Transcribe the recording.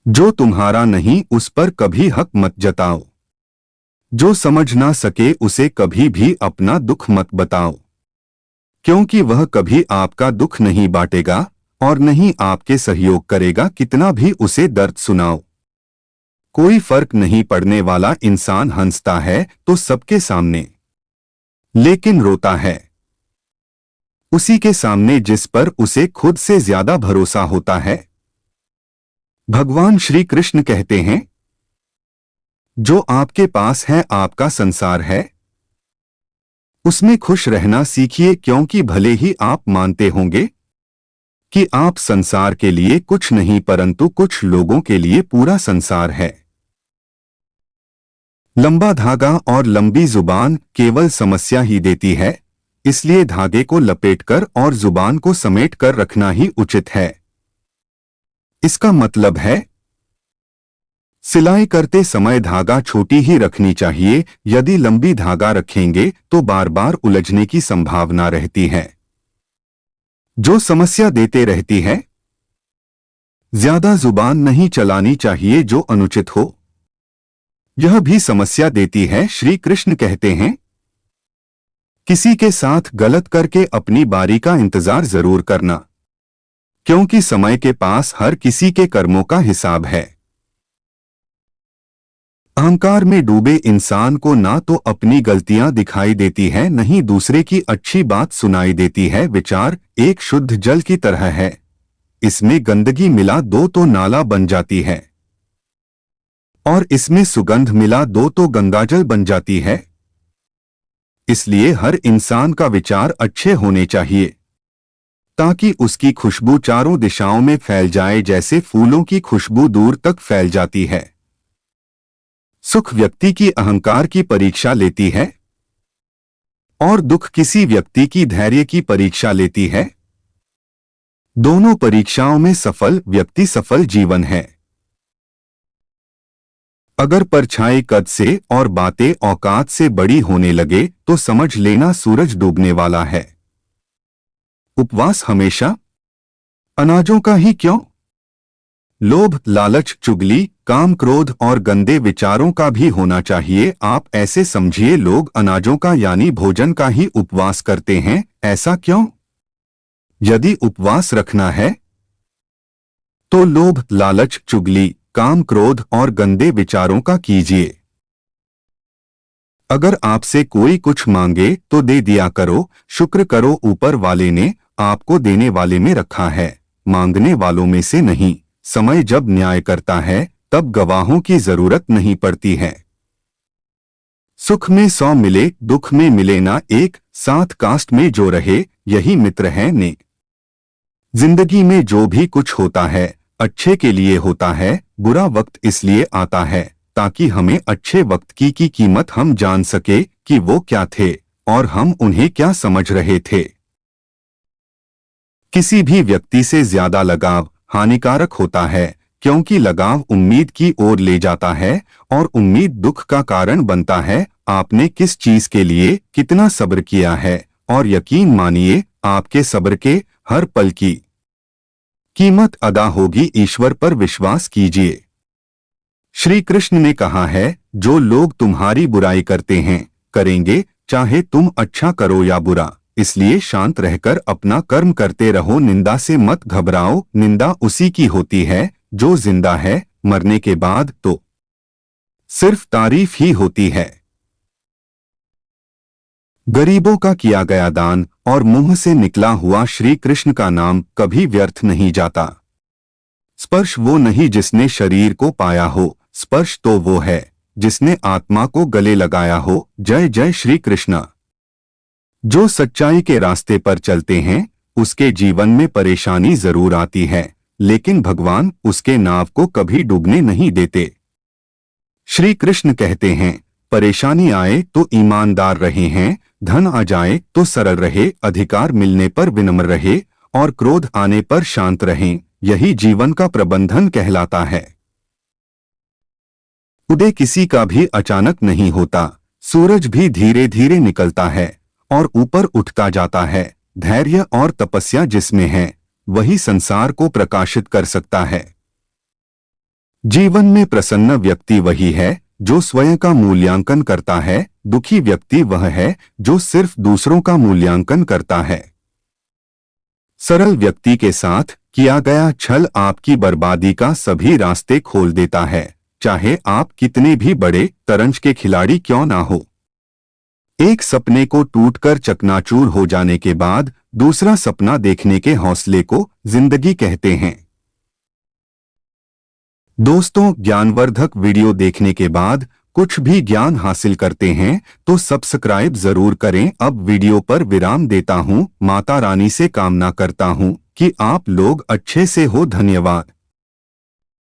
जो तुम्हारा नहीं उस पर कभी हक मत जताओ। जो समझ ना सके उसे कभी भी अपना दुख मत बताओ, क्योंकि वह कभी आपका दुख नहीं बांटेगा और नहीं आपके सहयोग करेगा, कितना भी उसे दर्द सुनाओ। कोई फर्क नहीं पड़ने वाला इंसान हंसता है तो सबके सामने, लेकिन रोता है उसी के सामने जिस पर उसे खुद से ज्यादा भरोसा होता है। भगवान श्री कृष्ण कहते हैं, जो आपके पास है आपका संसार है, उसमें खुश रहना सीखिए, क्योंकि भले ही आप मानते होंगे कि आप संसार के लिए कुछ नहीं, परंतु कुछ लोगों के लिए पूरा संसार है। लंबा धागा और लंबी जुबान केवल समस्या ही देती है, इसलिए धागे को लपेटकर और जुबान को समेट कर रखना ही उचित है। इसका मतलब है, सिलाई करते समय धागा छोटी ही रखनी चाहिए, यदि लंबी धागा रखेंगे तो बार बार उलझने की संभावना रहती है, जो समस्या देते रहती है। ज्यादा जुबान नहीं चलानी चाहिए जो अनुचित हो, यह भी समस्या देती है। श्री कृष्ण कहते हैं, किसी के साथ गलत करके अपनी बारी का इंतजार जरूर करना, क्योंकि समय के पास हर किसी के कर्मों का हिसाब है। अहंकार में डूबे इंसान को ना तो अपनी गलतियां दिखाई देती है, नहीं दूसरे की अच्छी बात सुनाई देती है। विचार एक शुद्ध जल की तरह है, इसमें गंदगी मिला दो तो नाला बन जाती है, और इसमें सुगंध मिला दो तो गंगाजल बन जाती है। इसलिए हर इंसान का विचार अच्छे होने चाहिए, ताकि उसकी खुशबू चारों दिशाओं में फैल जाए, जैसे फूलों की खुशबू दूर तक फैल जाती है। सुख व्यक्ति की अहंकार की परीक्षा लेती है, और दुख किसी व्यक्ति की धैर्य की परीक्षा लेती है। दोनों परीक्षाओं में सफल व्यक्ति सफल जीवन है। अगर परछाई कद से और बातें औकात से बड़ी होने लगे तो समझ लेना सूरज डूबने वाला है। उपवास हमेशा अनाजों का ही क्यों? लोभ, लालच, चुगली, काम, क्रोध और गंदे विचारों का भी होना चाहिए। आप ऐसे समझिए, लोग अनाजों का यानी भोजन का ही उपवास करते हैं, ऐसा क्यों? यदि उपवास रखना है तो लोभ, लालच, चुगली, काम, क्रोध और गंदे विचारों का कीजिए। अगर आपसे कोई कुछ मांगे तो दे दिया करो, शुक्र करो ऊपर वाले ने आपको देने वाले में रखा है, मांगने वालों में से नहीं। समय जब न्याय करता है तब गवाहों की जरूरत नहीं पड़ती है। सुख में 100 मिले, दुख में मिले ना एक, साथ कास्ट में जो रहे यही मित्र है नेक। जिंदगी में जो भी कुछ होता है अच्छे के लिए होता है। बुरा वक्त इसलिए आता है ताकि हमें अच्छे वक्त की कीमत हम जान सके कि वो क्या थे और हम उन्हें क्या समझ रहे थे। किसी भी व्यक्ति से ज्यादा लगाव हानिकारक होता है, क्योंकि लगाव उम्मीद की ओर ले जाता है और उम्मीद दुख का कारण बनता है। आपने किस चीज के लिए कितना सब्र किया है, और यकीन मानिए आपके सब्र के हर पल की कीमत अदा होगी। ईश्वर पर विश्वास कीजिए। श्री कृष्ण ने कहा है, जो लोग तुम्हारी बुराई करते हैं करेंगे, चाहे तुम अच्छा करो या बुरा, इसलिए शांत रहकर अपना कर्म करते रहो। निंदा से मत घबराओ, निंदा उसी की होती है जो जिंदा है, मरने के बाद तो सिर्फ तारीफ ही होती है। गरीबों का किया गया दान और मुंह से निकला हुआ श्री कृष्ण का नाम कभी व्यर्थ नहीं जाता। स्पर्श वो नहीं जिसने शरीर को पाया हो, स्पर्श तो वो है जिसने आत्मा को गले लगाया हो। जय जय श्री कृष्ण। जो सच्चाई के रास्ते पर चलते हैं उसके जीवन में परेशानी जरूर आती है, लेकिन भगवान उसके नाव को कभी डूबने नहीं देते। श्री कृष्ण कहते हैं, परेशानी आए तो ईमानदार रहे हैं, धन आ जाए तो सरल रहे, अधिकार मिलने पर विनम्र रहे और क्रोध आने पर शांत रहें। यही जीवन का प्रबंधन कहलाता है। उदय किसी का भी अचानक नहीं होता, सूरज भी धीरे धीरे निकलता है और ऊपर उठता जाता है। धैर्य और तपस्या जिसमें है वही संसार को प्रकाशित कर सकता है। जीवन में प्रसन्न व्यक्ति वही है जो स्वयं का मूल्यांकन करता है, दुखी व्यक्ति वह है जो सिर्फ दूसरों का मूल्यांकन करता है। सरल व्यक्ति के साथ किया गया छल आपकी बर्बादी का सभी रास्ते खोल देता है, चाहे आप कितने भी बड़े तरंज के खिलाड़ी क्यों ना हो। एक सपने को टूटकर चकनाचूर हो जाने के बाद दूसरा सपना देखने के हौसले को जिंदगी कहते हैं। दोस्तों, ज्ञानवर्धक वीडियो देखने के बाद कुछ भी ज्ञान हासिल करते हैं तो सब्सक्राइब जरूर करें। अब वीडियो पर विराम देता हूं। माता रानी से कामना करता हूं कि आप लोग अच्छे से हो। धन्यवाद।